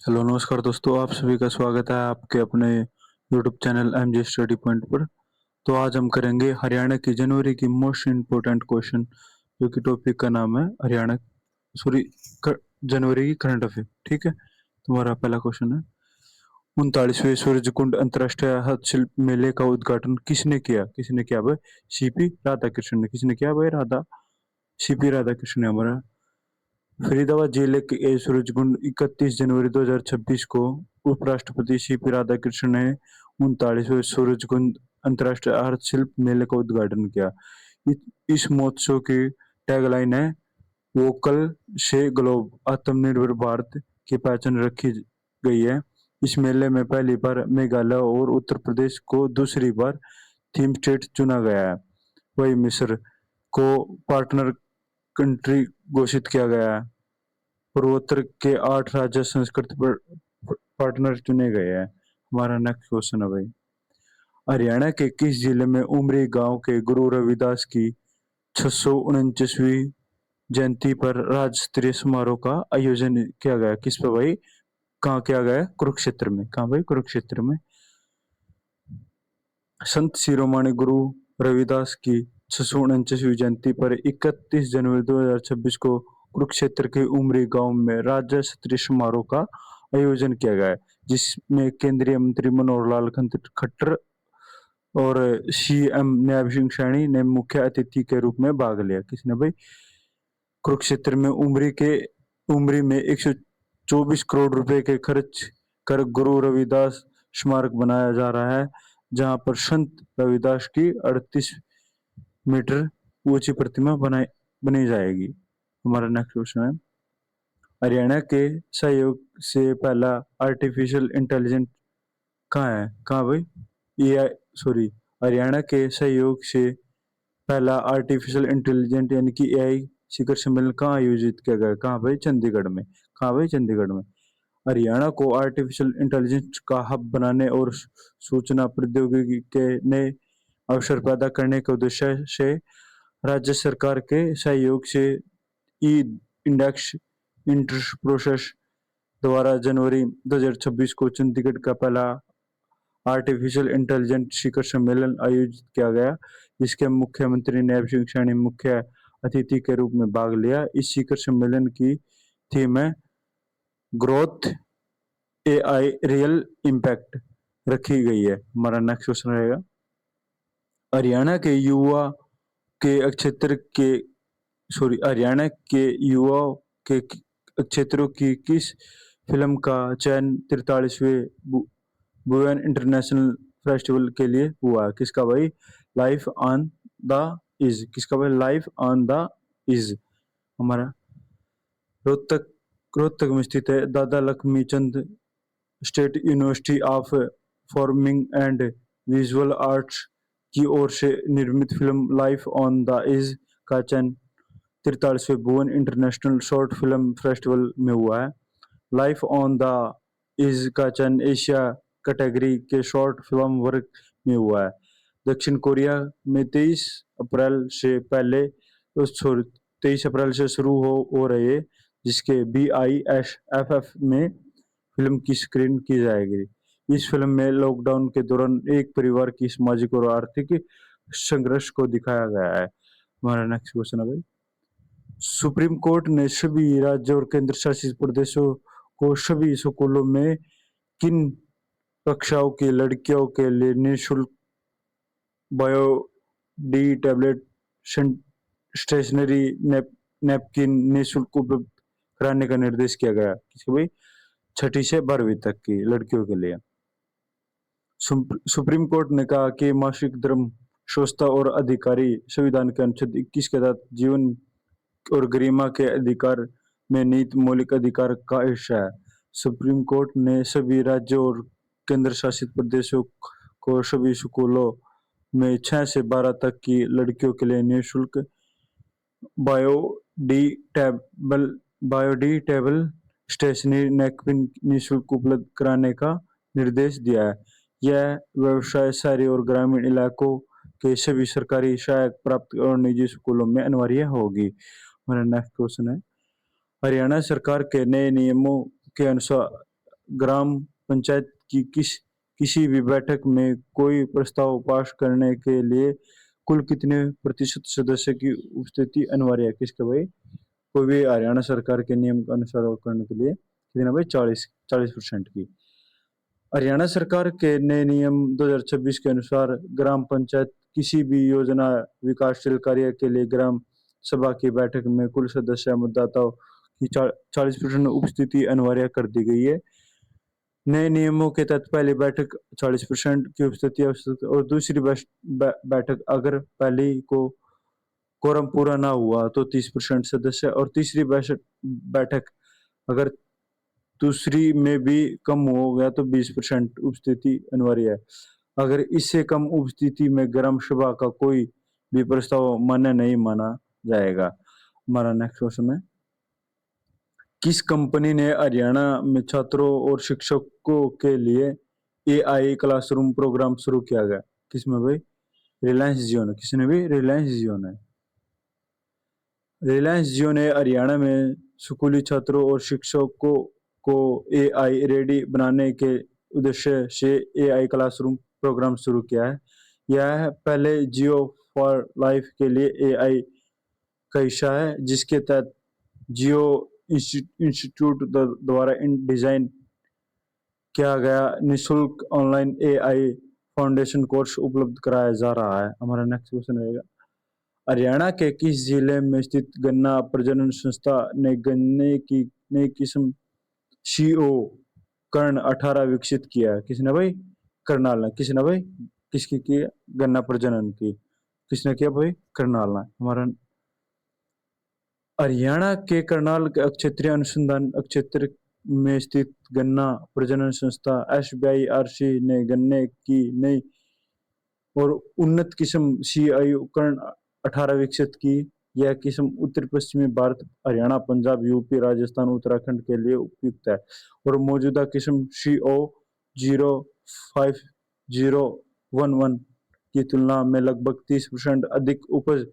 Hello नमस्कार दोस्तों, आप सभी का स्वागत है आपके अपने YouTube channel MJ study point पर। तो आज हम करेंगे हरियाणा की जनवरी की मोस्ट इम्पोर्टेंट क्वेश्चन, जो कि टॉपिक का नाम है हरियाणा सॉरी जनवरी की करंट अफेयर। ठीक है, तुम्हारा पहला क्वेश्चन है, 39वें सूरजकुंड अंतर्राष्ट्रीय हस्तशिल्प मेले का उद्घाटन किसने किया भाई? सीपी राधाकृष्णन ने। किसने किया भाई? सीपी राधाकृष्णन ने हमारा। फरीदाबाद जिले के सूरजकुंड 31 जनवरी 2026 को उपराष्ट्रपति सीपी राधाकृष्णन ने 39वें सूरजकुंड अंतर्राष्ट्रीय हस्तशिल्प मेले का उद्घाटन किया। इस महोत्सव की टैगलाइन है, वोकल से ग्लोब, आत्मनिर्भर भारत की पहचान रखी गई है। इस मेले में पहली बार मेघालय और उत्तर प्रदेश को दूसरी बार थीम स्टेट चुना गया है। वही मिस्र को पार्टनर कंट्री घोषित किया गया है। पूर्वोत्तर के 8 राज्य संस्कृत पार्टनर चुने गए हैं। हमारा नेक्स्ट क्वेश्चन है भाई, हरियाणा के किस जिले में उमरी गांव के गुरु रविदास की 649वीं जयंती पर राज्य स्तरीय समारोह का आयोजन किया गया? किस पर भाई? कहाँ किया गया? कुरुक्षेत्र में। कहाँ भाई? कुरुक्षेत्र में। संत शिरोमणि गुरु रविदास की 649वीं जयंती पर 31 जनवरी 2026 को कुरुक्षेत्र के उमरी गांव में राज्य स्तरीय समारोह का आयोजन किया गया है, जिसमें केंद्रीय मंत्री मनोहर लाल खट्टर और सीएम नैब सिंह सैनी ने मुख्य अतिथि के रूप में भाग लिया। किसने भाई? कुरुक्षेत्र में उमरी में 124 करोड़ रुपए के खर्च कर गुरु रविदास स्मारक बनाया जा रहा है, जहां पर संत रविदास की 38 मीटर ऊंची प्रतिमा बनी जाएगी। हमारा नेक्स्ट क्वेश्चन है, हरियाणा के सहयोग से पहला आर्टिफिशियल इंटेलिजेंट कहाँ है? कहाँ भाई? एआई सॉरी हरियाणा के सहयोग से पहला आर्टिफिशियल इंटेलिजेंट यानी कि एआई शिखर सम्मेलन कहाँ आयोजित किया गया? कहाँ भाई? चंडीगढ़ में। कहाँ भाई? चंडीगढ़ में। हरियाणा को आर्टिफिशियल इंटेलिजेंस का हब बनाने और सूचना प्रौद्योगिकी के नए अवसर पैदा करने के उद्देश्य से राज्य सरकार के सहयोग से ई इंडेक्स इंटर प्रोसेस द्वारा जनवरी 2026 को चंडीगढ़ का पहला आर्टिफिशियल इंटेलिजेंस शिखर सम्मेलन आयोजित किया गया, जिसके मुख्यमंत्री नैब सिंह सैनी मुख्य अतिथि के रूप में भाग लिया। इस शिखर सम्मेलन की थीम है, ग्रोथ एआई रियल इम्पैक्ट रखी गई है। हमारा नेक्स्ट क्वेश्चन रहेगा, हरियाणा के युवा के क्षेत्र के हरियाणा के युवाओं के क्षेत्रों की किस फिल्म का चयन 43वें बुएन इंटरनेशनल फेस्टिवल के लिए हुआ? किसका भाई? Life on the edge. किसका भाई? Life on the edge. हमारा रोहतक रोहतक में स्थित है Dada Lakshmi Chand state university of performing and visual arts की ओर से निर्मित film life on the edge का चयन 43वें भुवन इंटरनेशनल शॉर्ट फिल्म फेस्टिवल में हुआ है। लाइफ ऑन द इज का चयन एशिया कैटेगरी के शॉर्ट फिल्म वर्ग में हुआ है। दक्षिण कोरिया में 23 अप्रैल से शुरू हो रहे, जिसके BISFF में फिल्म की स्क्रीन की जाएगी। इस फिल्म में लॉकडाउन के दौरान एक परिवार की सामाजिक और आर्थिक संघर्ष को दिखाया गया है। हमारा नेक्स्ट क्वेश्चन है भाई, सुप्रीम कोर्ट ने सभी राज्यों और केंद्र शासित प्रदेशों को सभी स्कूलों में किन कक्षाओं की लड़कियों के लिए निःशुल्क bio D tablet stationery napkin निःशुल्क उपलब्ध कराने का निर्देश किया गया? किसके भाई? 6ठी से 12वीं तक की लड़कियों के लिए। सुप्रीम कोर्ट ने कहा कि मासिक धर्म स्वच्छता और अधिकारी संविधान के अनुच्छेद 21 के तहत जीवन और गरिमा के अधिकार में निहित मौलिक अधिकार का हिस्सा है। सुप्रीम कोर्ट ने सभी राज्यों और केंद्र शासित प्रदेशों को सभी स्कूलों में 6 से 12 तक की लड़कियों के लिए निःशुल्क बायोडी बायोडिटेबल स्टेशनरी नैपकिन निःशुल्क उपलब्ध कराने का निर्देश दिया है। यह व्यवसाय शहरी और ग्रामीण इलाकों के सभी सरकारी सहायक प्राप्त और निजी स्कूलों में अनिवार्य होगी। हमारा नेक्स्ट क्वेश्चन है, हरियाणा सरकार के नए नियमों के अनुसार ग्राम पंचायत की किसी भी बैठक में कोई प्रस्ताव पास करने के लिए कुल कितने प्रतिशत सदस्य की उपस्थिति अनिवार्य है? किसके भाई? कोई भी हरियाणा सरकार के नियम के अनुसार वो करने के लिए कितना भाई? 40% की। हरियाणा सरकार के नए नियम 2026 के अनुसार ग्राम पंचायत किसी भी योजना विकासशील कार्य के लिए ग्राम सभा की बैठक में कुल सदस्य मतदाताओं की 40% उपस्थिति अनिवार्य कर दी गई है। नए नियमों के तहत पहली बैठक 40% की उपस्थिति आवश्यक और दूसरी बैठक अगर पहली को कोरम पूरा ना हुआ तो 30% सदस्य और तीसरी बैठक अगर दूसरी में भी कम हो गया तो 20% उपस्थिति अनिवार्य है। अगर इससे कम उपस्थिति में ग्राम सभा का कोई भी प्रस्ताव मान्य नहीं माना जाएगा। हमारा नेक्स्ट क्वेश्चन है, किस कंपनी ने हरियाणा में छात्रों और शिक्षकों के लिए एआई क्लासरूम प्रोग्राम शुरू किया गया? किसमें भाई? रिलायंस जियो ने। किसने भी? रिलायंस जियो ने। रिलायंस जियो ने हरियाणा में स्कूली छात्रों और शिक्षकों को एआई रेडी बनाने के उद्देश्य से एआई क्लासरूम प्रोग्राम शुरू किया है। यह पहले जियो फॉर लाइफ के लिए एआई का हिस्सा है, जिसके तहत जियो इंस्टीट्यूट द्वारा डिजाइन किया गया निःशुल्क ऑनलाइन एआई फाउंडेशन कोर्स उपलब्ध कराया जा रहा है। हमारा नेक्स्ट क्वेश्चन रहेगा, हरियाणा के किस जिले में स्थित गन्ना प्रजनन संस्था ने गन्ने की नई किस्म सीओ कर्ण 18 विकसित किया है? किसने भाई? करनाल ने। किसने भाई? किसकी की है? गन्ना प्रजनन की। किसने किया भाई? करनाल ने। हमारा हरियाणा के करनाल के क्षेत्रीय अनुसंधान क्षेत्र में स्थित गन्ना प्रजनन संस्था SBIRC ने गन्ने की नई और उन्नत किस्म सीआईयू कर्ण 18 विकसित की। यह किस्म उत्तर पश्चिमी भारत, हरियाणा, पंजाब, यूपी, राजस्थान, उत्तराखंड के लिए उपयुक्त है और मौजूदा किस्म CO 05011 की तुलना में लगभग 30% अधिक उपज,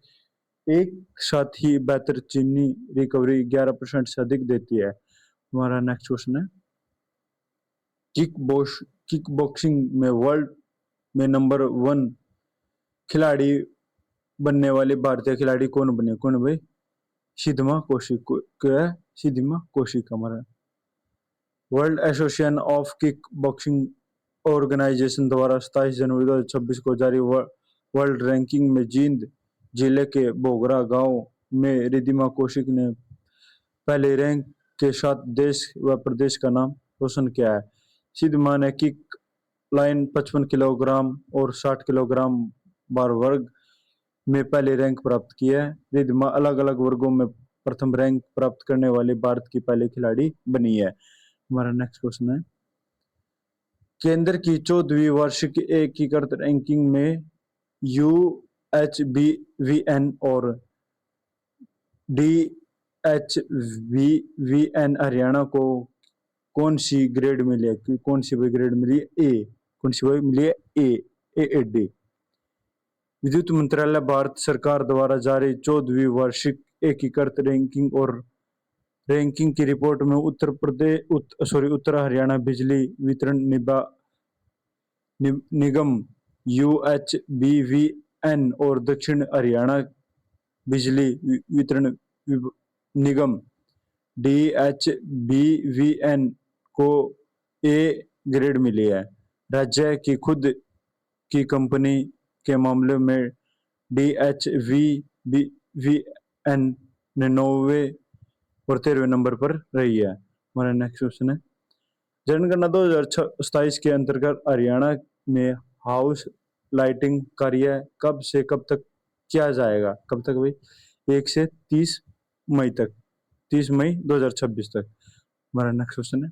एक साथ ही बेहतर चीनी रिकवरी 11% से अधिक देती है। हमारा नेक्स्ट क्वेश्चन है, किक बॉक्सिंग में वर्ल्ड में नंबर 1 खिलाड़ी बनने वाले भारतीय खिलाड़ी कौन बने? कौन भाई? सिद्धमा कौशिक। क्या है? सिद्धमा कौशिक। हमारा World Association of Kick Boxing Organization द्वारा 27 जनवरी 2026 को जारी वर्ल्ड रैंकिंग में जींद जिले के बोगरा गांव में रिद्धिमा कौशिक ने पहले रैंक के साथ देश व प्रदेश का नाम रोशन किया है। सिद्धमा ने किक लाइन 55 किलोग्राम और 60 किलोग्राम बार वर्ग में पहले रैंक प्राप्त किया है। रिद्धिमा अलग अलग वर्गों में प्रथम रैंक प्राप्त करने वाली भारत की पहली खिलाड़ी बनी है। हमारा नेक्स्ट क्वेश्चन है, केंद्र की 14वीं वार्षिक एकीकृत रैंकिंग में UHBVN और DHVVN हरियाणा को कौन सी ग्रेड मिली है? कौन सी भी ग्रेड मिली है? ए। कौन सी भी मिली है? ए। AAD। विद्युत मंत्रालय भारत सरकार द्वारा जारी 14वीं वार्षिक एकीकृत रैंकिंग की रिपोर्ट में उत्तर हरियाणा बिजली वितरण निगम UHBVN और दक्षिण हरियाणा बिजली वितरण निगम DHBVN को ए ग्रेड मिली है। राज्य की खुद की कंपनी के मामले में DHVVN ने 9वें और 13वें नंबर पर रही है। हमारा नेक्स्ट क्वेश्चन है, जनगणना 2027 के अंतर्गत हरियाणा में हाउस लाइटिंग कार्य कब से कब तक किया जाएगा? कब तक भाई? 1 से 30 मई तक, 30 मई 2026 तक। हमारा नेक्स्ट क्वेश्चन है,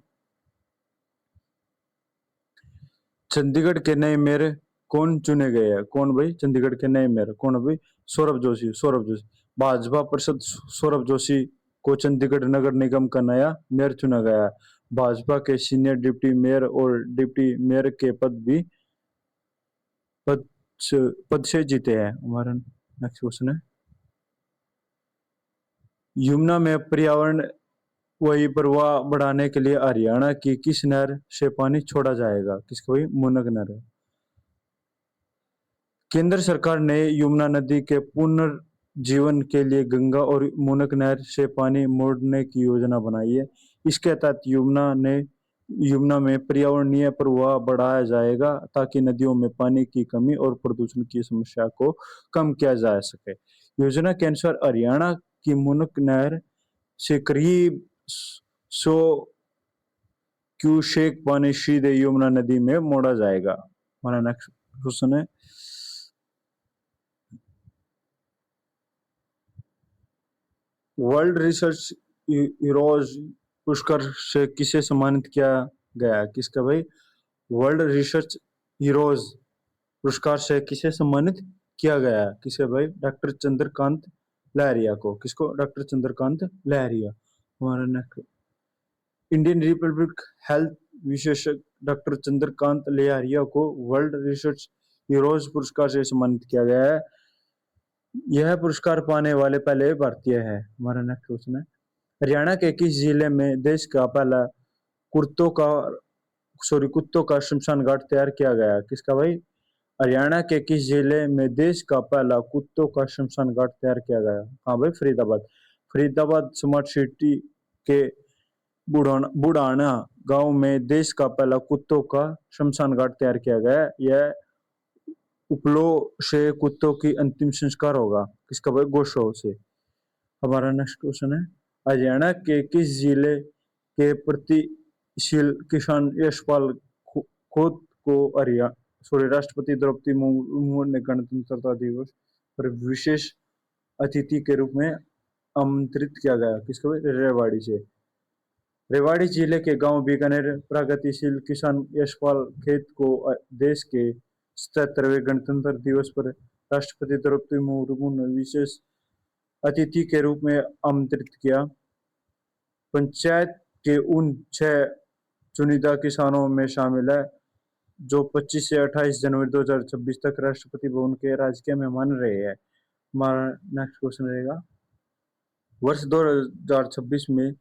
चंडीगढ़ के नए मेयर कौन चुने गए हैं? कौन भाई? चंडीगढ़ के नए मेयर कौन है भाई? सौरभ जोशी। सौरभ जोशी। भाजपा पार्षद सौरभ जोशी को चंडीगढ़ नगर निगम का नया मेयर चुना गया है। भाजपा के सीनियर डिप्टी मेयर और डिप्टी मेयर के पद से जीते हैं। हमारा नेक्स्ट क्वेश्चन है, यमुना में पर्यावरण वही प्रवाह बढ़ाने के लिए हरियाणा की किस नहर से पानी छोड़ा जाएगा? किसको? वही मुनक नहर। केंद्र सरकार ने यमुना नदी के पुनर्जीवन के लिए गंगा और मुनक नहर से पानी मोड़ने की योजना बनाई है। इसके तहत यमुना में पर्यावरणीय प्रवाह बढ़ाया जाएगा ताकि नदियों में पानी की कमी और प्रदूषण की समस्या को कम किया जा सके। योजना के अनुसार हरियाणा की मुनक नहर से करीब 100 क्यूसेक पानी सीधे यमुना नदी में मोड़ा जाएगा। हमारा नेक्स्ट क्वेश्चन है, वर्ल्ड रिसर्च हीरोज पुरस्कार से किसे सम्मानित किया गया? किसका भाई? वर्ल्ड रिसर्च हीरोज पुरस्कार से किसे सम्मानित किया गया? किसे भाई? डॉक्टर चंद्रकांत लहरिया को। किसको? डॉक्टर चंद्रकांत लहरिया। हमारा नेक्स्ट, इंडियन रिपब्लिक हेल्थ विशेषज्ञ डॉक्टर चंद्रकांत लहरिया को वर्ल्ड रिसर्च हीरोज पुरस्कार से सम्मानित किया गया है। यह पुरस्कार पाने वाले पहले भारतीय है। हमारा नेक्स्ट क्वेश्चन है, हरियाणा के किस जिले में देश का पहला कुर्तों का कुत्तों का शमशान घाट तैयार किया गया? किसका भाई? हरियाणा के किस जिले में देश का पहला कुत्तों का शमशान घाट तैयार किया गया? हाँ भाई, फरीदाबाद। फरीदाबाद स्मार्ट सिटी के बुढ़ाना गांव में देश का पहला कुत्तों का शमशान घाट तैयार किया गया। यह उपलो से कुत्तों की अंतिम संस्कार होगा। किसका भाई? गोशो से। हमारा नेक्स्ट क्वेश्चन है, हरियाणा के किस जिले के प्रगतिशील किसान यशपाल खोत को राष्ट्रपति द्रौपदी मुर्मू ने गणतंत्रता दिवस पर विशेष अतिथि के रूप में आमंत्रित किया गया? किसको? रेवाड़ी से। रेवाड़ी जिले के गांव बीकानेर प्रगतिशील किसान यशपाल खेत को देश के 77वें गणतंत्र दिवस पर राष्ट्रपति द्रौपदी मुर्मू ने विशेष अतिथि के रूप में आमंत्रित किया। पंचायत के उन 6 चुनिंदा किसानों में शामिल है जो 25 से 28 जनवरी 2026 तक राष्ट्रपति भवन के राजकीय मेहमान रहे हैं। हमारा नेक्स्ट क्वेश्चन रहेगा, वर्ष 2026 में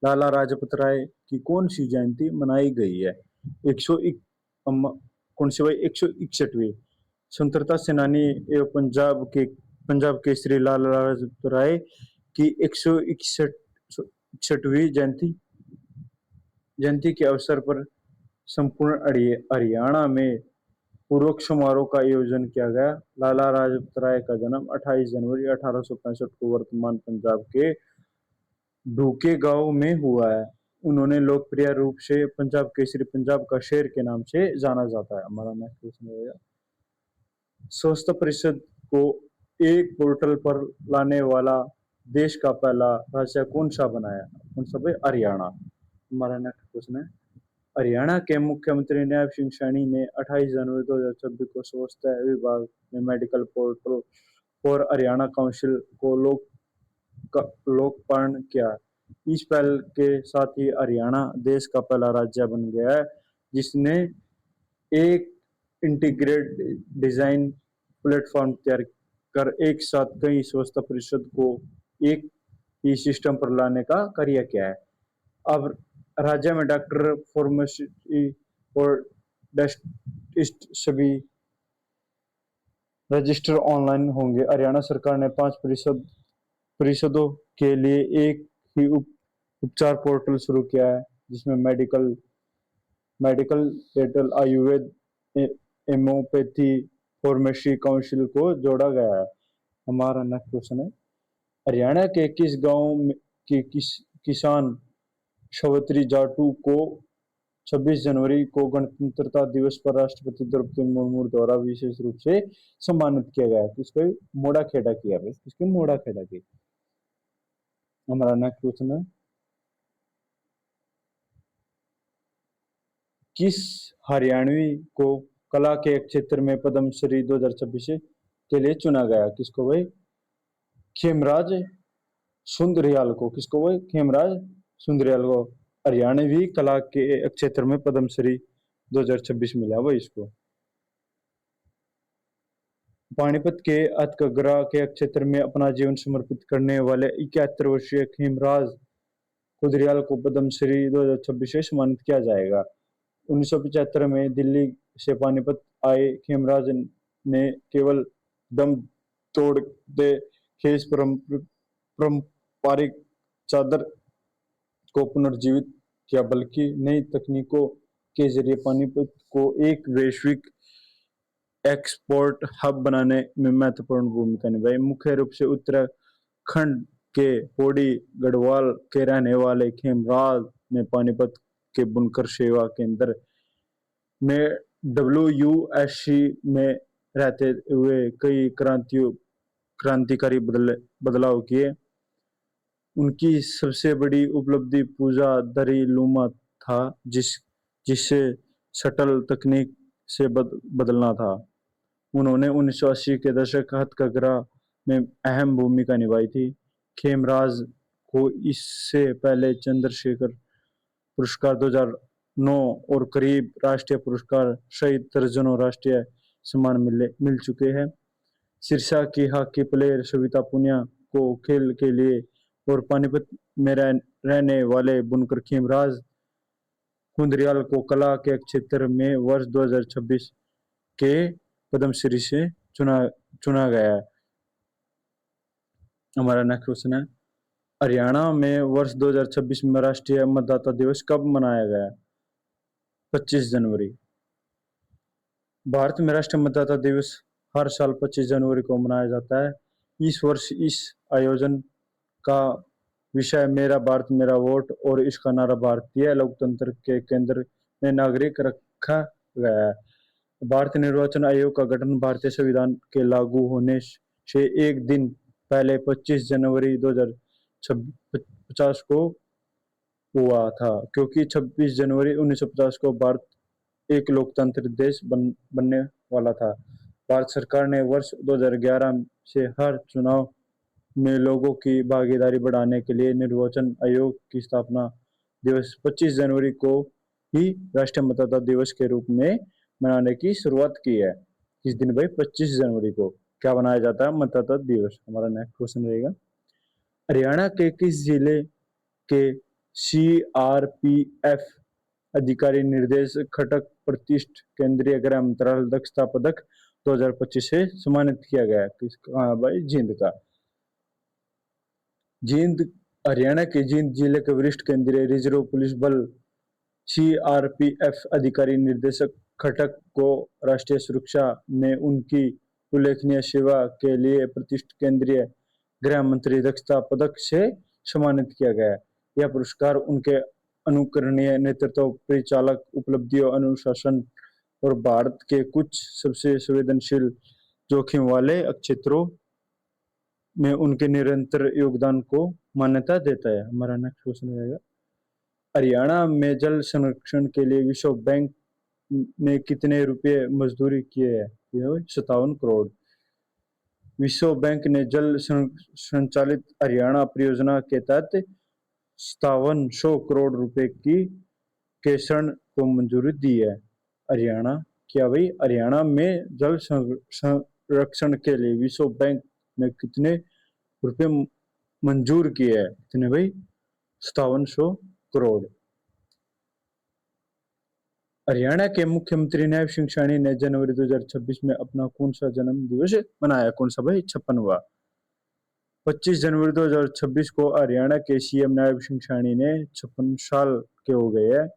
लाला लाजपत राय की कौन सी जयंती मनाई गई है? 101 कौन सी भाई? 161वीं। स्वतंत्रता सेनानी एवं पंजाब केसरी लाला लाजपत राय की 161वीं जयंती के अवसर पर संपूर्ण हरियाणा में पूर्वक समारोह का आयोजन किया गया। लाला लाजपत राय का जन्म 28 जनवरी 1865 को वर्तमान पंजाब के ढूके गांव में हुआ है। उन्होंने लोकप्रिय रूप से पंजाब केसरी पंजाब का शेर के नाम से जाना जाता है। हमारा नेक्स्ट क्वेश्चन रहेगा, स्वच्छता परिषद को एक पोर्टल पर लाने वाला देश का पहला राज्य कौन सा बनाया? कौन सा भाई? हरियाणा। हमारा नेक्स्ट क्वेश्चन है, हरियाणा के मुख्यमंत्री नायब सिंह सैनी ने 28 जनवरी 2026 को स्वच्छता विभाग में medical portal for Haryana council को लोकार्पण किया। इस पहल के साथ ही हरियाणा देश का पहला राज्य बन गया है जिसने एक इंटीग्रेटेड डिजाइन प्लेटफॉर्म तैयार कर एक साथ कई स्वच्छता परिषद को एक ही सिस्टम पर लाने का कार्य किया है। अब राज्य में डॉक्टर, फार्मेसी और डेंटिस्ट सभी रजिस्टर ऑनलाइन होंगे। हरियाणा सरकार ने 5 परिषदों के लिए एक ही उपचार पोर्टल शुरू किया है जिसमें medical dental, Ayurveda, homeopathy, pharmacy council को जोड़ा गया है। हमारा नेक्स्ट क्वेश्चन है, हरियाणा के किस गांव के किसान सवित्री जाटू को 26 जनवरी को गणतंत्रता दिवस पर राष्ट्रपति द्रौपदी मुर्मू द्वारा विशेष रूप से सम्मानित किया गया? किसको? मोड़ा खेड़ा किया भाई। किसके? मोड़ा खेड़ा की। हमारा नेक्स्ट क्वेश्चन है, किस हरियाणवी को कला के क्षेत्र में पद्मश्री 2026 के लिए चुना गया? किसको भाई? खेमराज सुंदरियाल को। किसको भाई? खेमराज सुंदरियाल को हरियाणवी कला के क्षेत्र में पद्मश्री 2026 मिला वो इसको। पानीपत के अतकगरा के क्षेत्र में अपना जीवन समर्पित करने वाले 71 वर्षीय खेमराज कुदरियाल को पद्मश्री 2026 से सम्मानित किया जाएगा। 1975 में दिल्ली से पानीपत आए खेमराज ने केवल दम तोड़ते खेस पारंपरिक चादर को पुनर्जीवित किया, बल्कि नई तकनीकों के जरिए पानीपत को एक वैश्विक एक्सपोर्ट हब बनाने में महत्वपूर्ण भूमिका निभाई। मुख्य रूप से उत्तराखंड के पौड़ी गढ़वाल के रहने वाले खेमराज ने पानीपत के बुनकर सेवा केंद्र में WUSC में रहते हुए कई क्रांतिकारी बदलाव किए। उनकी सबसे बड़ी उपलब्धि पूजा दरी लूमा था, जिससे शटल तकनीक से बदलना था। उन्होंने 1980 के दशक हथकरघा में अहम भूमिका निभाई थी। खेमराज को इससे पहले चंद्रशेखर पुरस्कार 2009 और करीब राष्ट्रीय पुरस्कार सहित दर्जनों राष्ट्रीय सम्मान मिल चुके हैं। सिरसा की हॉकी प्लेयर सविता पुनिया को खेल के लिए और पानीपत में रहने वाले बुनकर खेमराज कुंदरियाल को कला के क्षेत्र में वर्ष 2026 के पद्मश्री से चुना गया है। हमारा नेक्स्ट क्वेश्चन है, हरियाणा में वर्ष 2026 में राष्ट्रीय मतदाता दिवस कब मनाया गया? 25 जनवरी। भारत में राष्ट्रीय मतदाता दिवस हर साल 25 जनवरी को मनाया जाता है। इस वर्ष इस आयोजन का विषय मेरा भारत मेरा वोट और इसका नारा भारतीय लोकतंत्र के केंद्र में नागरिक रखा गया है। भारतीय निर्वाचन आयोग का गठन भारतीय संविधान के लागू होने से एक दिन पहले 25 जनवरी 2050 को हुआ था, क्योंकि 26 जनवरी 1950 को भारत एक लोकतांत्रिक देश बनने वाला था। भारत सरकार ने वर्ष 2011 से हर चुनाव में लोगों की भागीदारी बढ़ाने के लिए निर्वाचन आयोग की स्थापना दिवस 25 जनवरी को ही राष्ट्रीय मतदाता दिवस के रूप में मनाने की शुरुआत की है। इस दिन भाई 25 जनवरी को क्या बनाया जाता है? मतदाता दिवस। हमारा नेक्स्ट क्वेश्चन रहेगा, हरियाणा के किस जिले के CRPF अधिकारी निर्देश खटक प्रतिष्ठ केंद्रीय गृह मंत्रालय दक्षता पदक 2025 से सम्मानित किया गया? किसका? भाई जींद का। जींद हरियाणा के जींद जिले के वरिष्ठ केंद्रीय रिजर्व पुलिस बल CRPF अधिकारी निर्देशक खटक को राष्ट्रीय सुरक्षा में उनकी उल्लेखनीय सेवा के लिए प्रतिष्ठित केंद्रीय गृह मंत्री दक्षता पदक से सम्मानित किया गया। यह पुरस्कार उनके अनुकरणीय नेतृत्व, परिचालक उपलब्धियों, अनुशासन और भारत के कुछ सबसे संवेदनशील जोखिम वाले क्षेत्रों में उनके निरंतर योगदान को मान्यता देता है। हमारा नेक्स्ट क्वेश्चन रहेगा, हरियाणा में जल संरक्षण के लिए विश्व बैंक ने कितने रुपए मंजूरी किए हैं? 57 करोड़। विश्व बैंक ने जल संचालित हरियाणा परियोजना के तहत 5700 करोड़ रुपए की ऋण को मंजूरी दी है। हरियाणा क्या भाई? हरियाणा में जल संरक्षण के लिए विश्व बैंक ने कितने रुपए मंजूर किए हैं? कितने भाई? 5700 करोड़। हरियाणा के मुख्यमंत्री नैब सिंह सैनी ने जनवरी 2026 में अपना कौन सा जन्म दिवस मनाया? कौन सा भाई? 56वां। 25 जनवरी 2026 को हरियाणा के CM नैब सिंह सैनी ने 56 साल के हो गए हैं।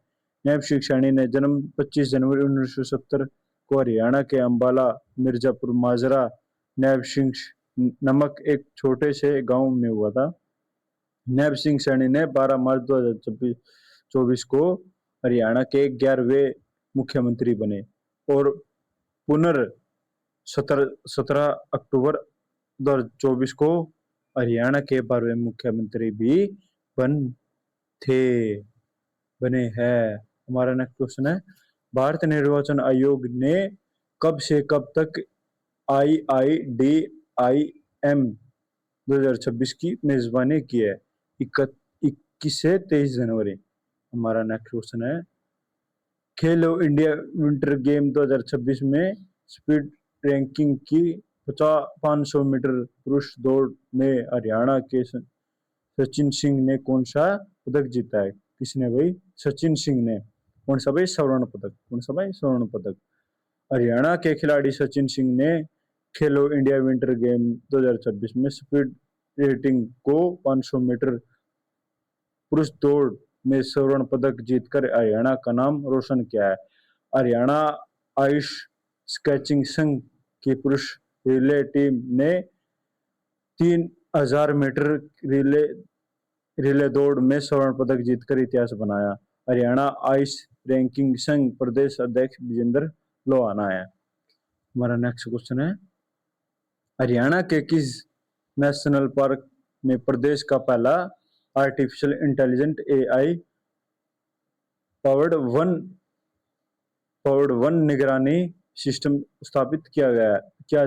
नैब सिंह सैनी ने जन्म 25 जनवरी 1970 को हरियाणा के अंबाला मिर्जापुर माजरा नैब सिंह नमक एक छोटे से गांव में हुआ था। नैब सिंह सैनी ने 12 मार्च 2024 को हरियाणा के 11वें मुख्यमंत्री बने और पुनः 17 अक्टूबर 2024 को हरियाणा के 12वें मुख्यमंत्री भी बने हैं। हमारा नेक्स्ट क्वेश्चन है, भारत निर्वाचन आयोग ने कब से कब तक IIDIM 2026 की मेजबानी की है? 21 से 23 जनवरी। हमारा नेक्स्ट क्वेश्चन है, खेलो इंडिया विंटर गेम 2026 में स्पीड रैंकिंग की 500 मीटर पुरुष दौड़ में हरियाणा के सचिन सिंह ने कौन सा पदक जीता है। किसने भाई? सचिन सिंह ने। कौन सा भाई? स्वर्ण पदक। कौन सा भाई? स्वर्ण पदक। हरियाणा के खिलाड़ी सचिन सिंह ने खेलो इंडिया विंटर गेम 2026 में स्पीड रेटिंग को 500 मीटर पुरुष दौड़ में स्वर्ण पदक जीतकर हरियाणा का नाम रोशन किया है। हरियाणा आयुष स्केचिंग संघ की पुरुष रिले टीम ने 3000 मीटर रिले रिले दौड़ में स्वर्ण पदक जीतकर इतिहास बनाया। हरियाणा आइस रैंकिंग संघ प्रदेश अध्यक्ष विजेंद्र लोहाना है। हमारा नेक्स्ट क्वेश्चन है, हरियाणा के किस नेशनल पार्क में प्रदेश का पहला artificial intelligent AI powered one निगरानी सिस्टम स्थापित किया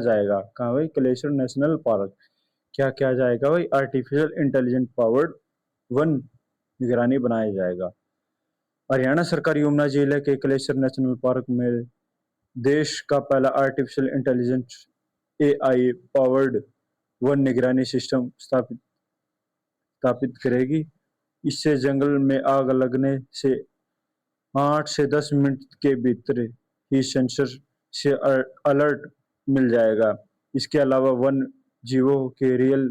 जाएगा? कहाँ भाई? Kaleshwar national park. क्या किया जाएगा भाई? आर्टिफिशियल इंटेलिजेंट पावर्ड वन निगरानी बनाया जाएगा। हरियाणा सरकार यमुना जिले के कलेश्वर नेशनल पार्क में देश का पहला artificial intelligent AI powered one निगरानी सिस्टम स्थापित करेगी। इससे जंगल में आग लगने से 8 से 10 मिनट के भीतर ही सेंसर से अलर्ट मिल जाएगा। इसके अलावा वन जीवों के रियल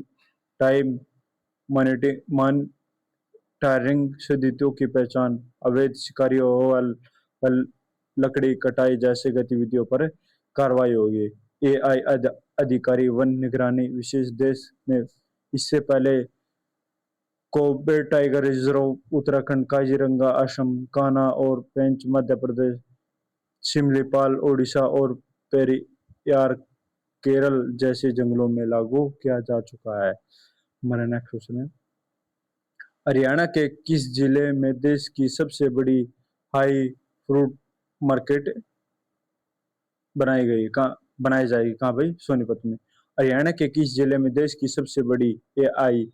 टाइम मॉनिटरिंग स्थितियों की पहचान, अवैध शिकारियों और लकड़ी कटाई जैसे गतिविधियों पर कार्रवाई होगी। एआई अधिकारी वन निगरानी विशेष देश में इससे पहले Kobe tiger reserve Uttarakhand, Kaziranga Assam, Kanha और पेंच मध्य प्रदेश, सिमलीपाल ओडिशा और पेरियार केरल जैसे जंगलों में लागू किया जा चुका है। हमारा नेक्स्ट क्वेश्चन है, हरियाणा के किस जिले में देश की सबसे बड़ी हाई फ्रूट मार्केट बनाई जाएगी? कहाँ भाई? सोनीपत में। हरियाणा के किस जिले में देश की सबसे बड़ी ड्राई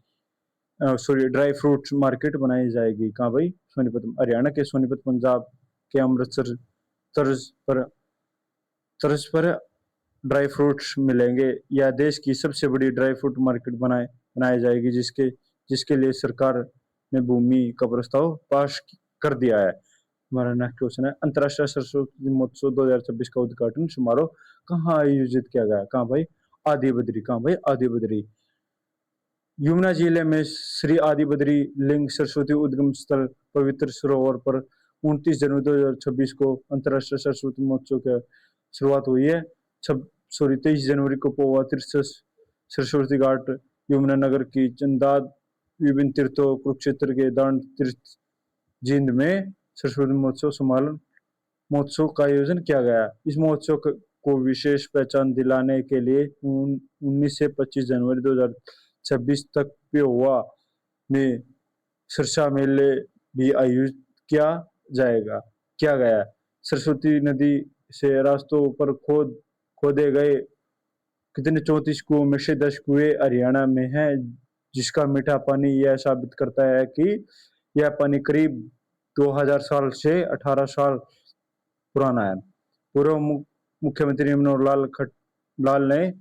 फ्रूट मार्केट बनाई जाएगी? कहाँ भाई? सोनीपत में। हरियाणा के सोनीपत, पंजाब के अमृतसर तर्ज पर ड्राई फ्रूट्स मिलेंगे। यह देश की सबसे बड़ी ड्राई फ्रूट मार्केट बनाई जाएगी, जिसके लिए सरकार ने भूमि का प्रस्ताव पास कर दिया है। हमारा नेक्स्ट क्वेश्चन है, अंतर्राष्ट्रीय सरस्वती महोत्सव 2026 का उद्घाटन समारोह कहाँ आयोजित किया गया? कहाँ भाई? आदि बद्री। कहाँ भाई? आदि बद्री। यमुना जिले में श्री आदि बद्री लिंग सरस्वती उद्गम स्थल पवित्र सरोवर पर 29 जनवरी 2026 को अंतर्राष्ट्रीय सरस्वती महोत्सव की शुरुआत हुई है। 23 जनवरी को पोवा तीर्थ, सरस्वती घाट, यमुनानगर की चंदाद, विभिन्न तीर्थों, कुरुक्षेत्र के दांड तीर्थ जींद में सरस्वती महोत्सव का आयोजन किया गया। इस महोत्सव को विशेष पहचान दिलाने के लिए 19 से 25 जनवरी 2026 तक पेहुआ में सरसा मेले भी आयोजित किया गया। सरस्वती नदी से रास्तों पर खोदे गए कितने 34 कुओं में से 10 कुएं हरियाणा में हैं, जिसका मीठा पानी यह साबित करता है कि यह पानी करीब 2000 साल से 18 साल पुराना है। पूर्व मुख्यमंत्री मनोहर लाल ने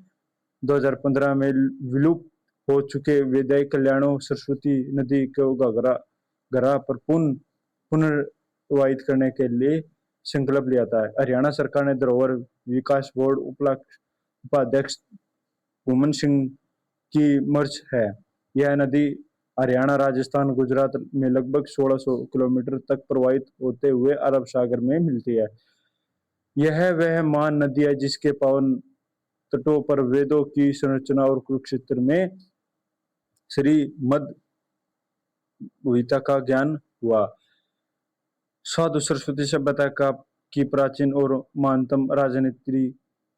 2015 में विलुप्त हो चुके वैदिक कल्याणों सरस्वती नदी को घरा पर पुनर्जीवित करने के लिए संकल्प लिया था। हरियाणा सरकार ने धरोहर विकास बोर्ड उपाध्यक्ष घुमन सिंह की मर्ज है। यह नदी हरियाणा, राजस्थान, गुजरात में लगभग 1600 किलोमीटर तक प्रवाहित होते हुए अरब सागर में मिलती है। यह वह महान नदी है जिसके पावन तटों पर वेदों की संरचना और कुरुक्षेत्र में श्रीमद् गीता का ज्ञान हुआ। साधु सरस्वती सभ्यता की प्राचीन और महानतम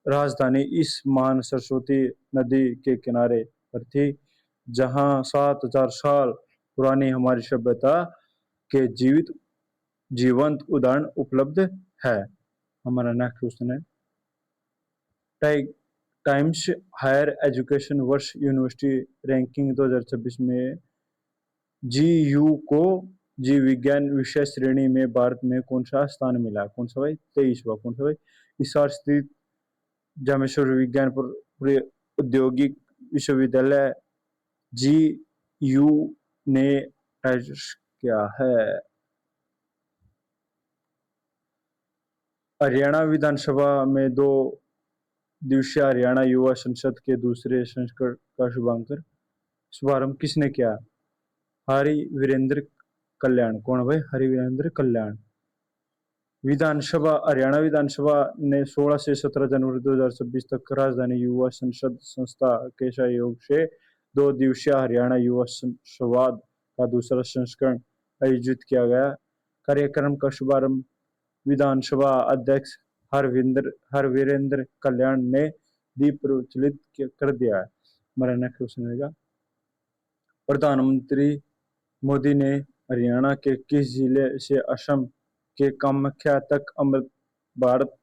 राजधानी इस महान सरस्वती नदी के किनारे पर थी, जहां 7000 साल पुरानी हमारी सभ्यता के जीवंत उदाहरण उपलब्ध है। हमारा नेक्स्ट क्वेश्चन है, टाइम्स हायर एजुकेशन वर्ष यूनिवर्सिटी रैंकिंग 2026 में जीयू को जीव विज्ञान विषय श्रेणी में भारत में कौन सा स्थान मिला? कौन सा भाई? 23वां। कौन सा भाई? हिसार स्थित जामेश्वर विज्ञान औद्योगिक विश्वविद्यालय जीयू ने क्या है? हरियाणा विधानसभा में 2 दिवसीय हरियाणा युवा संसद के दूसरे संस्करण का शुभारंभ किसने किया? हरि वीरेंद्र कल्याण। कौन है भाई? हरि वीरेंद्र कल्याण। हरियाणा विधानसभा ने 16 से 17 जनवरी 2026 तक राजधानी युवा संसद संस्था के सहयोग से 2 दिवसीय हरियाणा युवा संवाद का दूसरा संस्करण आयोजित किया गया। कार्यक्रम का शुभारंभ विधानसभा अध्यक्ष हरवीरेंद्र कल्याण ने दीप प्रज्वलित कर दिया है। हमारा नेक्स्ट क्वेश्चन रहेगा, प्रधानमंत्री मोदी ने हरियाणा के किस जिले से असम के कामाख्या तक अमृत भारत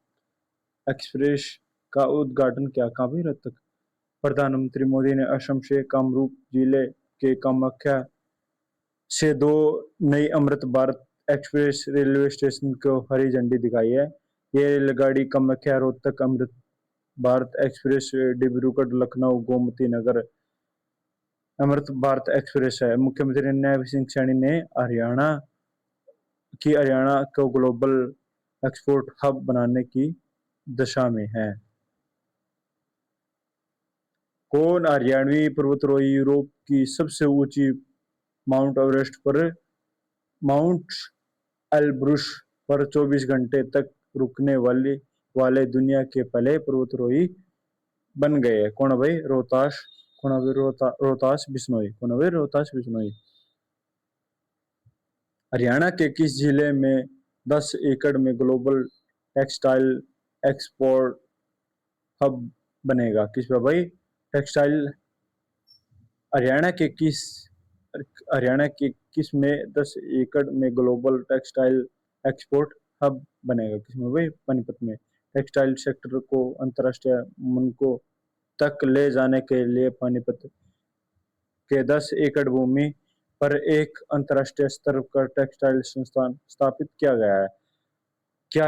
एक्सप्रेस का उद्घाटन किया? कहाँ भी तक? प्रधानमंत्री मोदी ने असम से कामरूप जिले के कामाख्या से 2 नई Amrit Bharat express railway station को हरी झंडी दिखाई है। ये रेलगाड़ी कामाख्या रोहतक अमृत भारत एक्सप्रेस डिब्रूगढ़ लखनऊ गोमती नगर अमृत भारत एक्सप्रेस है। मुख्यमंत्री नैब सिंह सैनी ने हरियाणा को ग्लोबल एक्सपोर्ट हब बनाने की दशा में है। कौन हरियाणवी पर्वतारोही यूरोप की सबसे ऊंची माउंट एलब्रुस पर 24 घंटे तक रुकने वाले दुनिया के पहले पर्वतारोही बन गए? कौन है भाई? रोहतास बिश्नोई। कौन है भाई? रोहतास बिश्नोई। हरियाणा के किस जिले में 10 एकड़ में ग्लोबल टेक्सटाइल एक्सपोर्ट हब बनेगा? किस पे भाई? टेक्सटाइल। हरियाणा के किस में 10 एकड़ में ग्लोबल टेक्सटाइल एक्सपोर्ट हब बनेगा? किसमें भाई? पानीपत में। टेक्सटाइल सेक्टर को अंतरराष्ट्रीय मानकों तक ले जाने के लिए पानीपत के 10 एकड़ भूमि पर एक अंतरराष्ट्रीय स्तर का टेक्सटाइल संस्थान स्थापित किया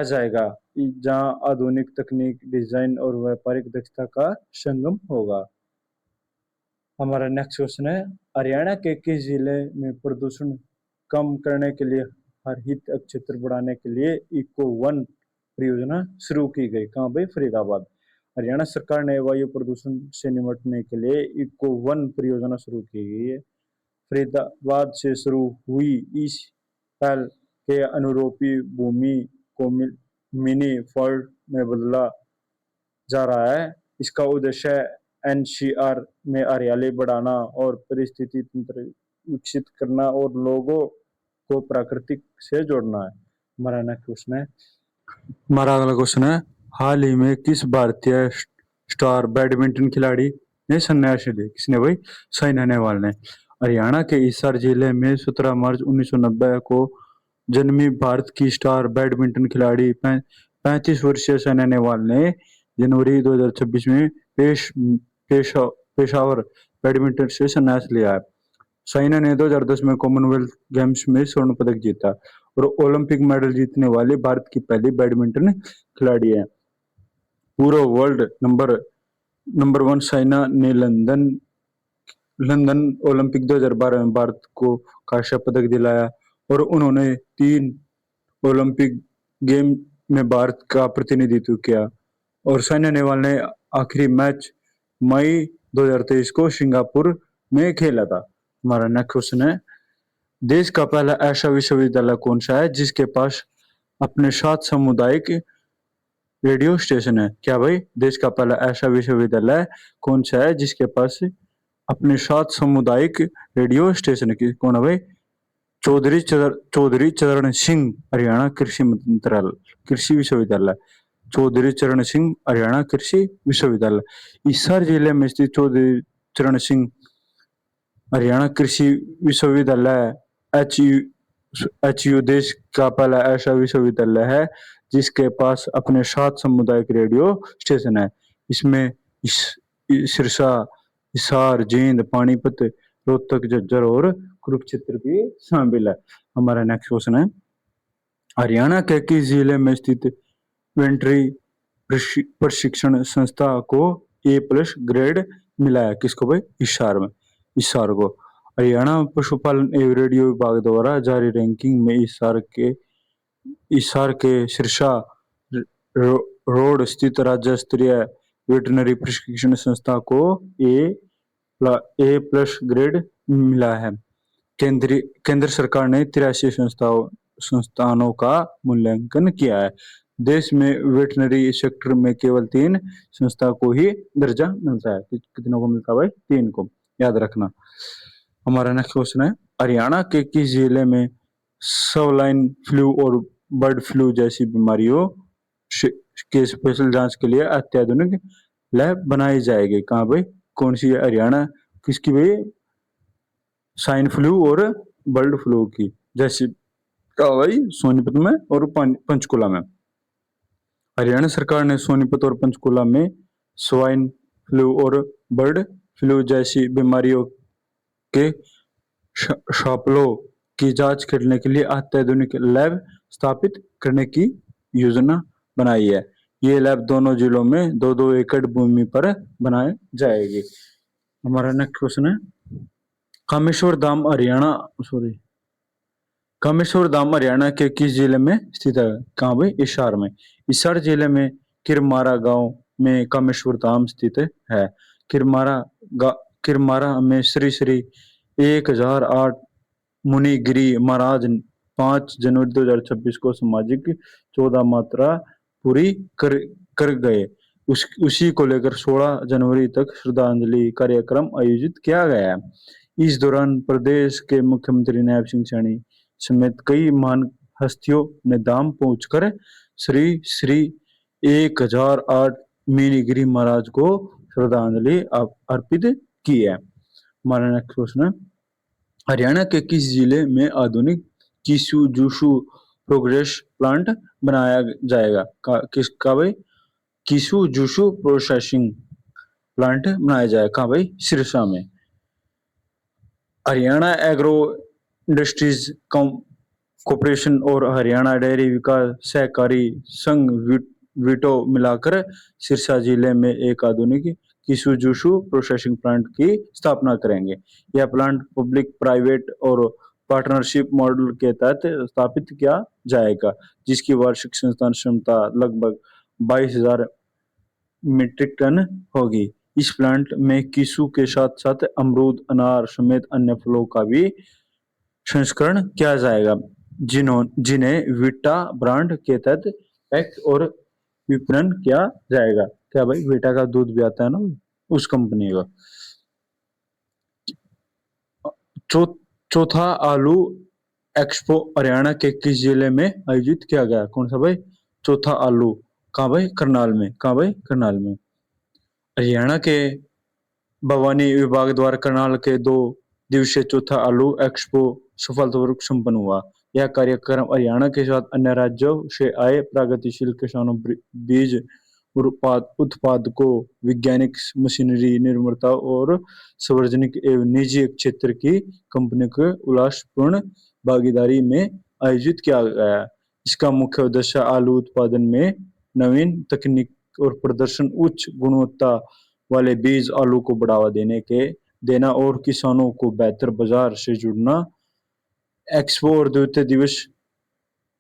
जाएगा, जहां आधुनिक तकनीक, डिजाइन और व्यापारिक दक्षता का संगम होगा। हमारा नेक्स्ट क्वेश्चन है, हरियाणा के किस जिले में प्रदूषण कम करने के लिए हरित क्षेत्र बढ़ाने के लिए इको वन परियोजना शुरू की गई? कहाँ भाई? फरीदाबाद। हरियाणा सरकार ने वायु प्रदूषण से निपटने के लिए इको वन परियोजना शुरू की गई है। फरीदाबाद से शुरू हुई इस पहल के अनुरूपी भूमि को मिनी फॉल्ट में बदला जा रहा है। इसका उद्देश्य एनसीआर में हरियाली बढ़ाना और परिस्थिति तंत्र विकसित करना और लोगों को प्रकृति से जोड़ना है। हमारा नेक्स्ट क्वेश्चन है, हमारा अगला क्वेश्चन है, हाल ही में किस भारतीय स्टार बैडमिंटन खिलाड़ी ने संन्यास ली? किसने भाई? साइना नेहवाल ने। हरियाणा के हिसार जिले में 17 मार्च 1990 को जन्मी भारत की स्टार बैडमिंटन खिलाड़ी 35 वर्षीय साइना नेहवाल ने जनवरी 2026 में पेशावर बैडमिंटन से संन्यास लिया है। साइना ने 2010 में कॉमनवेल्थ गेम्स में स्वर्ण पदक जीता और ओलंपिक मेडल जीतने वाली भारत की पहली बैडमिंटन खिलाड़ी है। पूरा वर्ल्ड नंबर 1 साइना ने लंदन ओलंपिक 2012 में भारत को कांस्य पदक दिलाया और उन्होंने 3 ओलंपिक गेम में भारत का प्रतिनिधित्व किया। और साइना नेहवाल ने आखिरी मैच मई 2023 को सिंगापुर में खेला था। हमारा नेक्स्ट क्वेश्चन है, देश का पहला ऐसा विश्वविद्यालय कौन सा है जिसके पास अपने 7 सामुदायिक रेडियो स्टेशन है? क्या भाई? देश का पहला ऐसा विश्वविद्यालय कौन सा है जिसके पास अपने 7 सामुदायिक रेडियो स्टेशन है? कौन है भाई? चौधरी चरण सिंह हरियाणा कृषि विश्वविद्यालय। चौधरी चरण सिंह हरियाणा कृषि विश्वविद्यालय हिसार जिले में स्थित चौधरी चरण सिंह हरियाणा कृषि विश्वविद्यालय एचयू देश का पहला ऐसा विश्वविद्यालय है जिसके पास अपने 7 सामुदायिक रेडियो स्टेशन है। इसमें सिरसा, हिसार, जींद, पानीपत, रोहतक, झज्जर और कुरुक्षेत्र भी शामिल है। हमारा नेक्स्ट क्वेश्चन है, हरियाणा के किस जिले में स्थित वेटरनरी प्रशिक्षण संस्था को A+ ग्रेड मिला है? किसको भाई? हिसार को। हरियाणा पशुपालन एवं रेडियो विभाग द्वारा जारी रैंकिंग में इस साल के सिरसा रोड स्थित राज्य स्तरीय वेटरनरी प्रशिक्षण संस्था को ए प्लस ग्रेड मिला है। केंद्र सरकार ने 83 संस्थानों का मूल्यांकन किया है। देश में वेटनरी सेक्टर में केवल 3 संस्था को ही दर्जा मिलता है। कितनों को मिलता है भाई? 3 को, याद रखना। हमारा नेक्स्ट क्वेश्चन है, हरियाणा के किस जिले में स्वाइन फ्लू और बर्ड फ्लू जैसी बीमारियों के स्पेशल जांच के लिए अत्याधुनिक लैब बनाई जाएगी? कहाँ भाई? कौन सी है? हरियाणा किसकी भाई? स्वाइन फ्लू और बर्ड फ्लू की, जैसे कहा भाई सोनीपत में और पंचकुला में। हरियाणा सरकार ने सोनीपत और पंचकुला में स्वाइन फ्लू और बर्ड फ्लू जैसी बीमारियों के सैंपलों की जांच करने के लिए अत्याधुनिक लैब स्थापित करने की योजना बनाई है। ये लैब दोनों जिलों में 2-2 एकड़ भूमि पर बनाए जाएगी। हमारा नेक्स्ट क्वेश्चन है, कामेश्वर धाम हरियाणा के किस जिले में स्थित है? कहाँ भाई? हिसार में। हिसार जिले में किरमारा गांव में कामेश्वर धाम स्थित है। किरमारा में श्री श्री 1008 मुनिगिरी महाराज 5 जनवरी 2026 को सामाजिक 14 मात्रा पूरी कर गए। उसी को लेकर 16 जनवरी तक श्रद्धांजलि कार्यक्रम आयोजित किया गया है। इस दौरान प्रदेश के मुख्यमंत्री नायब सिंह सैनी समेत कई महान हस्तियों ने धाम पहुंचकर श्री श्री 1008 मुनिगिरी महाराज को श्रद्धांजलि अर्पित की है। हमारा नेक्स्ट क्वेश्चन है, हरियाणा के किस जिले में आधुनिक कीसु जूसु प्रोग्रेस प्लांट बनाया जाएगा? किसका भाई? कीसु जूसु प्रोसेसिंग प्लांट बनाया जाएगा। कहाँ भाई? सिरसा में। हरियाणा एग्रो इंडस्ट्रीज कॉर्पोरेशन और हरियाणा डेयरी विकास सहकारी संघ वीटो मिलाकर सिरसा जिले में एक आधुनिक कीसु जूसु प्रोसेसिंग प्लांट की स्थापना करेंगे। यह प्लांट पब्लिक प्राइवेट और पार्टनरशिप मॉडल के तहत स्थापित किया जाएगा, जिसकी वार्षिक संस्थान क्षमता लगभग 22,000 मीट्रिक टन होगी। इस प्लांट में कीसु के साथ साथ अमरूद, अनार समेत अन्य फलों का भी संस्करण किया जाएगा, जिन्हें विटा ब्रांड के तहत पैक और विपणन किया जाएगा। क्या भाई? विटा का दूध भी आता है ना, उस कंपनी का। चौथा आलू एक्सपो हरियाणा के किस जिले में आयोजित किया गया? कौन सा भाई? चौथा आलू। कहाँ भाई? करनाल में। कहाँ भाई? करनाल में। हरियाणा के भवानी विभाग द्वारा करनाल के 2 दिवसीय चौथा आलू एक्सपो सफलतापूर्वक संपन्न हुआ। यह कार्यक्रम हरियाणा के साथ अन्य राज्यों से आए प्रगतिशील किसानों, बीज उत्पादकों, वैज्ञानिक, मशीनरी निर्माता और सार्वजनिक एवं निजी क्षेत्र की कंपनियों के उल्लासपूर्ण भागीदारी में आयोजित किया गया। इसका मुख्य उद्देश्य आलू उत्पादन में नवीन तकनीक और प्रदर्शन, उच्च गुणवत्ता वाले बीज आलू को बढ़ावा देना और किसानों को बेहतर बाजार से जुड़ना। एक्सपो और द्वितीय दिवस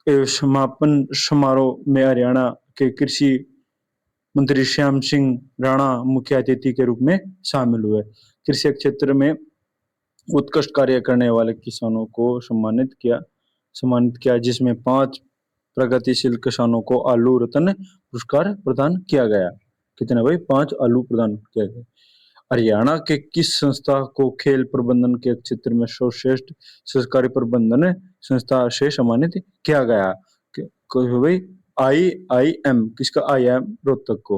एवं समापन समारोह में हरियाणा के कृषि मंत्री श्याम सिंह राणा मुख्य अतिथि के रूप में शामिल हुए। कृषि क्षेत्र में उत्कृष्ट कार्य करने वाले किसानों को सम्मानित किया, जिसमें 5 प्रगतिशील किसानों को आलू रत्न पुरस्कार प्रदान किया गया। कितने भाई? 5 आलू प्रदान किया गया। हरियाणा के किस संस्था को खेल प्रबंधन के क्षेत्र में सर्वश्रेष्ठ सरकारी प्रबंधन संस्था से सम्मानित किया गया? भाई IIM। किसका? IIM रोहतक को।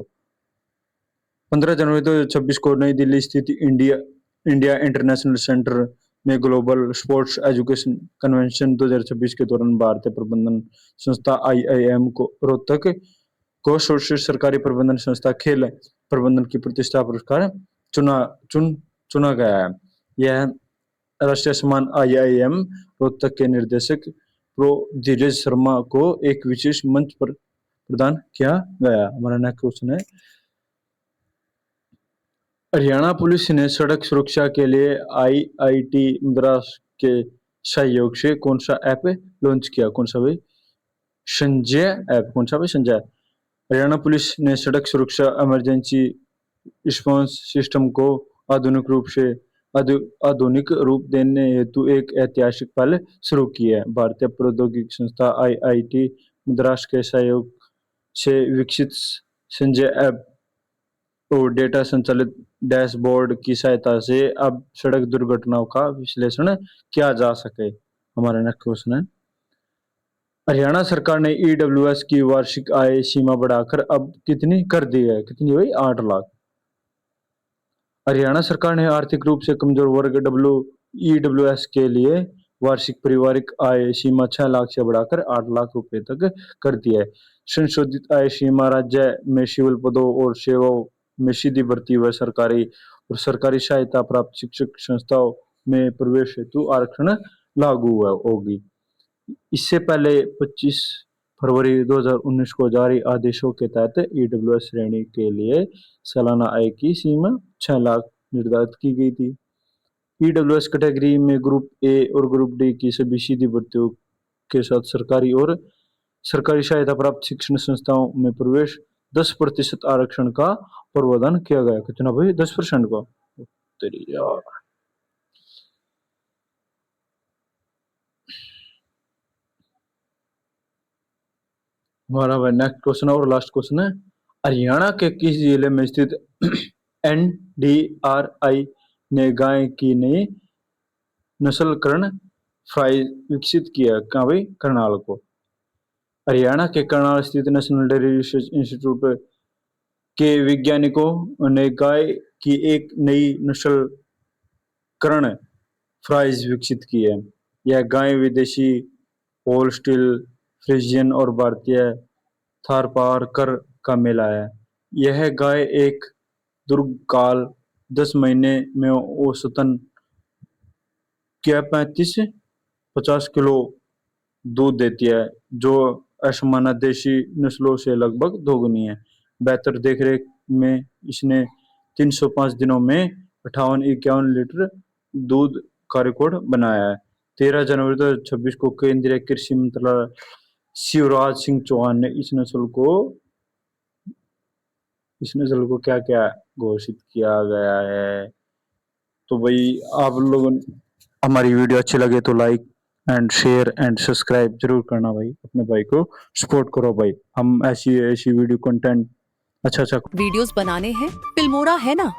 15 जनवरी 2026 को नई दिल्ली स्थित इंडिया इंटरनेशनल सेंटर में ग्लोबल स्पोर्ट्स एजुकेशन कन्वेंशन 2026 के दौरान भारतीय प्रबंधन संस्था IIM को रोहतक को सर्वश्रेष्ठ सरकारी प्रबंधन संस्था खेल प्रबंधन की प्रतिष्ठा पुरस्कार चुना गया है। यह राष्ट्रीय सम्मान IIM रोहतक के निदेशक प्रो धीरज शर्मा को एक विशेष मंच पर प्रदान किया गया। हमारा नेक्स्ट क्वेश्चन है, हरियाणा पुलिस ने सड़क सुरक्षा के लिए आईआईटी मद्रास के सहयोग से कौन सा ऐप लॉन्च किया? कौन सा भाई? संजय ऐप। कौन सा भाई? संजय। हरियाणा पुलिस ने सड़क सुरक्षा इमरजेंसी रिस्पॉन्स सिस्टम को आधुनिक रूप से आधुनिक रूप देने हेतु एक ऐतिहासिक पहल शुरू की है। भारतीय प्रौद्योगिकी संस्था आईआईटी मद्रास के सहयोग से विकसित संजय ऐप और डेटा संचालित डैशबोर्ड की सहायता से अब सड़क दुर्घटनाओं का विश्लेषण किया जा सके। हमारा नेक्स्ट क्वेश्चन है, हरियाणा सरकार ने ईडब्ल्यूएस की वार्षिक आय सीमा बढ़ाकर अब कितनी कर दी है? कितनी हुई? 8 लाख। हरियाणा सरकार ने आर्थिक रूप से कमजोर वर्ग ईडब्ल्यूएस के लिए वार्षिक पारिवारिक आय सीमा 6 लाख से बढ़ाकर 8 लाख रुपए तक कर दी है। संशोधित आय सीमा राज्य में सिविल पदों और सेवाओं में सीधी भर्ती व सरकारी और सरकारी सहायता प्राप्त शिक्षक संस्थाओं में प्रवेश हेतु आरक्षण लागू होगी। इससे पहले 25 फरवरी 2019 को जारी आदेशों के तहत ईडब्ल्यूएस श्रेणी के लिए सालाना आय की सीमा 6 लाख निर्धारित की गई थी। ईडब्ल्यूएस कैटेगरी में ग्रुप ए और ग्रुप डी की सभी सीधी भर्तियों के साथ सरकारी और सरकारी सहायता प्राप्त शिक्षण संस्थाओं में प्रवेश 10% आरक्षण का प्रावधान किया गया। कितना भाई? 10% का। तेरी यार। हमारा भाई नेक्स्ट क्वेश्चन और लास्ट क्वेश्चन है, हरियाणा के किस जिले में स्थित एनडीआरआई ने गाय की नई नस्लकरण फ्राई विकसित किया? कहाँ भाई? करनाल को। हरियाणा के करनाल स्थित नेशनल डेयरी रिसर्च इंस्टीट्यूट के वैज्ञानिकों ने गाय की एक नई नस्ल करण फ्राइज विकसित की है। यह गाय विदेशी होल्स्टीन फ्रिजियन और भारतीय थारपारकर का मेला है। यह गाय एक दुर्घकाल 10 महीने में औसतन क्या 35-50 किलो दूध देती है, जो असमाना देशी नस्लों से लगभग दोगुनी है। बेहतर देखरेख में इसने 305 दिनों में 58-51 लीटर दूध का रिकॉर्ड बनाया है। 13 जनवरी 2026 को केंद्रीय कृषि मंत्री शिवराज सिंह चौहान ने इस नस्ल को क्या क्या घोषित किया गया है। तो भाई आप लोगों हमारी वीडियो अच्छी लगे तो like and share and subscribe जरूर करना भाई, अपने भाई को सपोर्ट करो भाई। हम ऐसी ऐसी वीडियो कंटेंट अच्छा वीडियोस बनाने हैं, फिल्मोरा है ना।